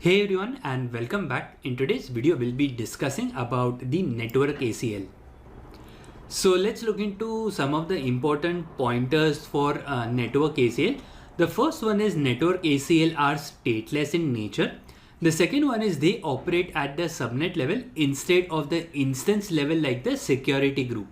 Hey everyone and welcome back. In today's video we'll be discussing about the Network ACL. So let's look into some of the important pointers for Network ACL. The first one is Network ACL are stateless in nature. The second one is they operate at the subnet level instead of the instance level like the security group.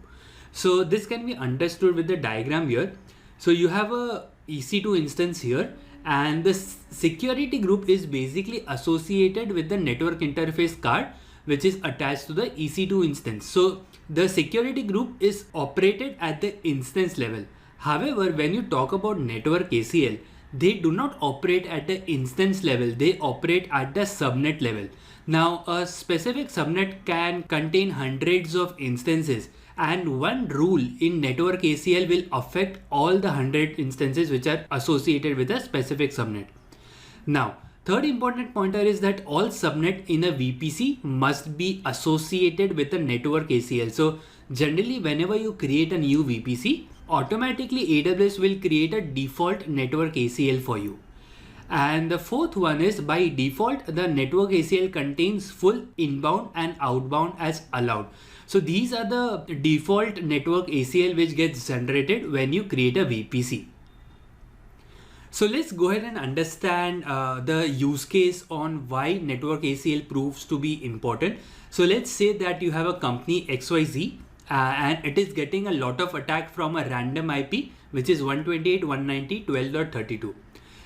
So this can be understood with the diagram here. So you have a EC2 instance here, and the security group is basically associated with the network interface card which is attached to the EC2 instance. So the security group is operated at the instance level. However, when you talk about Network ACL, they do not operate at the instance level, they operate at the subnet level. Now a specific subnet can contain hundreds of instances, and one rule in Network ACL will affect all the 100 instances which are associated with a specific subnet. Now, third important pointer is that all subnet in a VPC must be associated with a Network ACL. So generally, whenever you create a new VPC, automatically AWS will create a default Network ACL for you. And the fourth one is by default, the Network ACL contains full inbound and outbound as allowed. So these are the default Network ACL which gets generated when you create a VPC. So let's go ahead and understand the use case on why Network ACL proves to be important. So let's say that you have a company XYZ and it is getting a lot of attack from a random IP which is 128.190.12.32.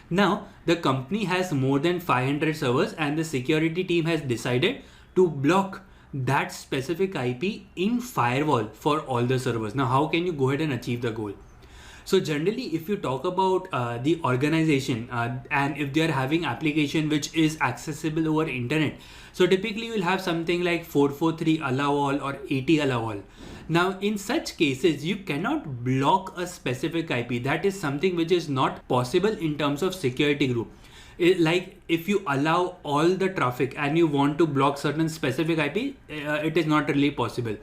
Now the company has more than 500 servers and the security team has decided to block that specific IP in firewall for all the servers. Now how can you go ahead and achieve the goal? So generally, if you talk about the organization and if they are having application which is accessible over internet, so typically you will have something like 443 allow all or 80 allow all. Now in such cases, you cannot block a specific IP. That is something which is not possible in terms of security group. Like if you allow all the traffic and you want to block certain specific IP, it is not really possible.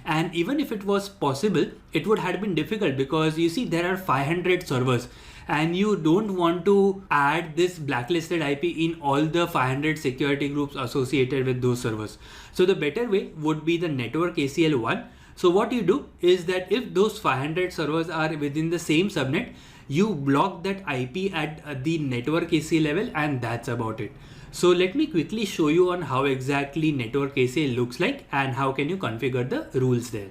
And even if it was possible, it would have been difficult because you see there are 500 servers and you don't want to add this blacklisted IP in all the 500 security groups associated with those servers. So the better way would be the Network ACL one. So what you do is that if those 500 servers are within the same subnet, you block that IP at the Network ACL level, and that's about it. So let me quickly show you on how exactly Network ACL looks like and how can you configure the rules there.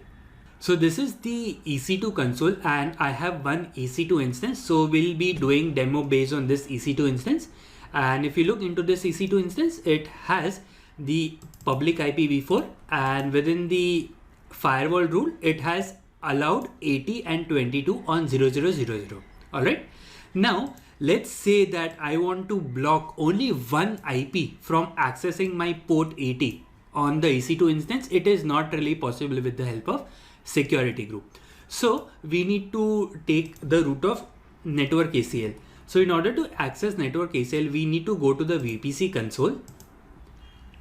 So this is the EC2 console and I have one EC2 instance. So we'll be doing demo based on this EC2 instance. And if you look into this EC2 instance, it has the public IPv4 and within the firewall rule, it has allowed 80 and 22 on 0000. All right. Now, let's say that I want to block only one IP from accessing my port 80 on the EC2 instance. It is not really possible with the help of security group. So we need to take the route of Network ACL. So in order to access Network ACL, we need to go to the VPC console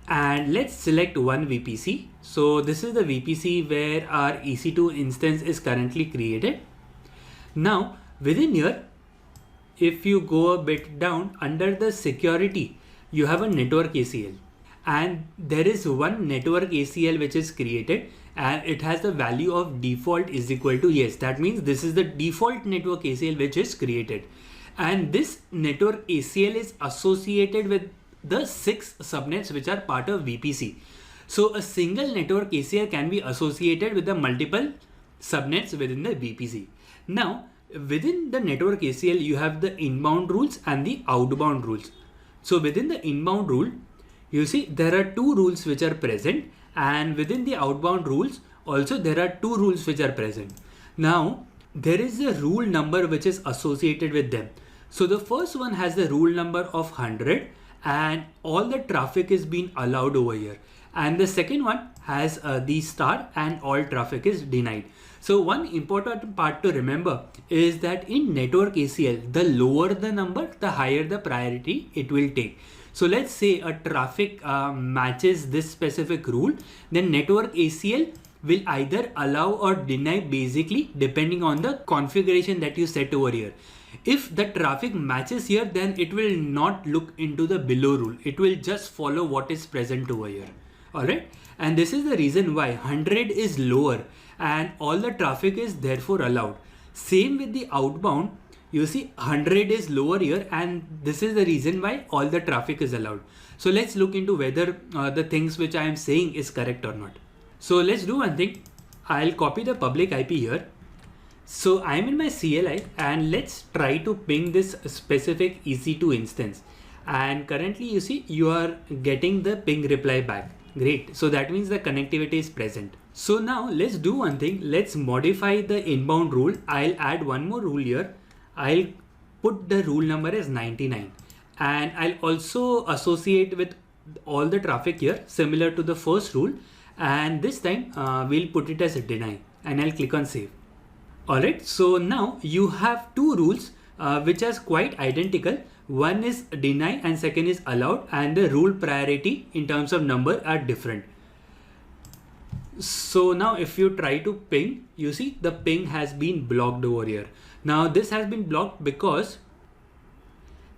and let's select one VPC. So this is the VPC where our EC2 instance is currently created. Now within here, if you go a bit down under the security, you have a Network ACL and there is one Network ACL which is created and it has the value of default is equal to yes. That means this is the default Network ACL which is created, and this Network ACL is associated with the 6 subnets which are part of VPC. So a single Network ACL can be associated with the multiple subnets within the VPC. Now within the Network ACL, you have the inbound rules and the outbound rules. So within the inbound rule, you see there are 2 rules which are present, and within the outbound rules also there are 2 rules which are present. Now there is a rule number which is associated with them. So the first one has the rule number of 100 and all the traffic is being allowed over here. And the second one has the star and all traffic is denied. So one important part to remember is that in Network ACL, the lower the number, the higher the priority it will take. So let's say a traffic matches this specific rule, then Network ACL will either allow or deny basically depending on the configuration that you set over here. If the traffic matches here, then it will not look into the below rule. It will just follow what is present over here. All right. And this is the reason why 100 is lower and all the traffic is therefore allowed. Same with the outbound. You see 100 is lower here, and this is the reason why all the traffic is allowed. So let's look into whether the things which I am saying is correct or not. So let's do one thing. I'll copy the public IP here. So I'm in my CLI and let's try to ping this specific EC2 instance. And currently you see you are getting the ping reply back. Great. So that means the connectivity is present. So now let's do one thing. Let's modify the inbound rule. I'll add one more rule here. I'll put the rule number as 99 and I'll also associate with all the traffic here similar to the first rule, and this time we'll put it as a deny and I'll click on save. Alright, so now you have two rules which are quite identical. One is deny and second is allowed, and the rule priority in terms of number are different. So now if you try to ping, you see the ping has been blocked over here. Now this has been blocked because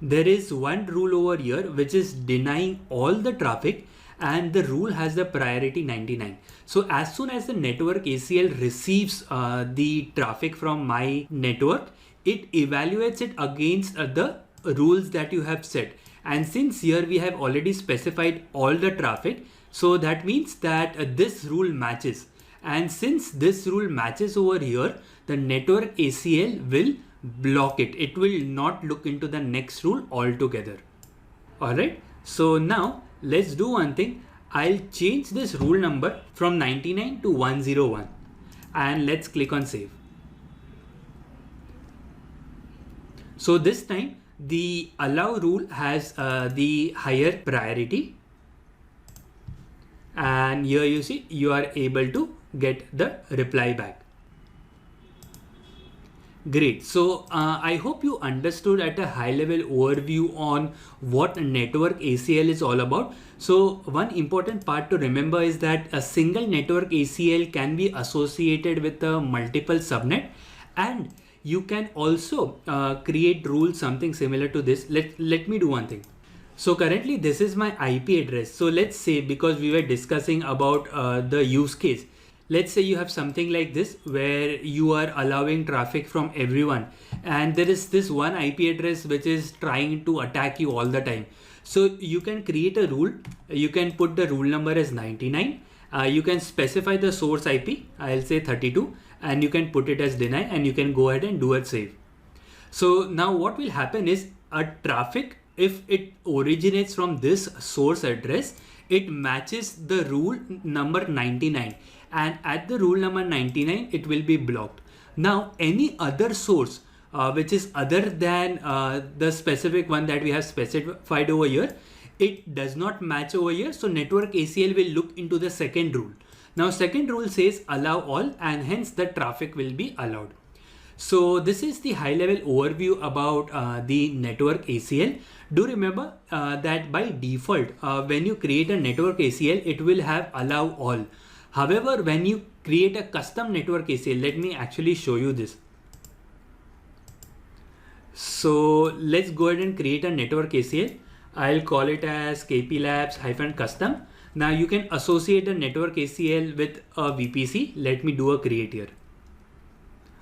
there is one rule over here which is denying all the traffic, and the rule has the priority 99. So as soon as the network ACL receives the traffic from my network, it evaluates it against the rules that you have set. And since here we have already specified all the traffic, so that means that this rule matches. And since this rule matches over here, the network ACL will block it. It will not look into the next rule altogether. All right. So now let's do one thing. I'll change this rule number from 99 to 101 and let's click on save. So this time the allow rule has the higher priority, and here you see you are able to get the reply back. Great. So I hope you understood at a high level overview on what network ACL is all about. So one important part to remember is that a single network ACL can be associated with a multiple subnet, and you can also create rules something similar to this. Let me do one thing. So currently this is my IP address. So let's say, because we were discussing about the use case, let's say you have something like this where you are allowing traffic from everyone, and there is this one IP address which is trying to attack you all the time. So you can create a rule. You can put the rule number as 99. You can specify the source IP. I'll say 32, and you can put it as deny, and you can go ahead and do a save. So now what will happen is a traffic, if it originates from this source address, it matches the rule number 99, and at the rule number 99 it will be blocked. Now any other source which is other than the specific one that we have specified over here, it does not match over here. So network ACL will look into the second rule. Now second rule says allow all, and hence the traffic will be allowed. So this is the high level overview about the network ACL. Do remember that by default, when you create a network ACL, it will have allow all. However, when you create a custom network ACL, let me actually show you this. So let's go ahead and create a network ACL. I'll call it as kplabs-custom. Now you can associate a network ACL with a VPC. Let me do a create here.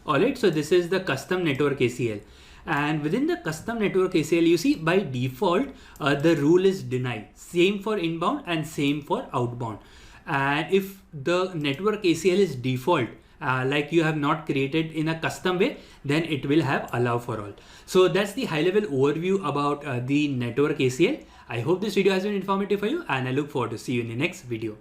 Alright, so this is the custom network ACL. And within the custom network ACL, you see by default, the rule is deny. Same for inbound and same for outbound. And if the network ACL is default, like you have not created in a custom way, then it will have allow for all. So that's the high level overview about the network ACL. I hope this video has been informative for you, and I look forward to see you in the next video.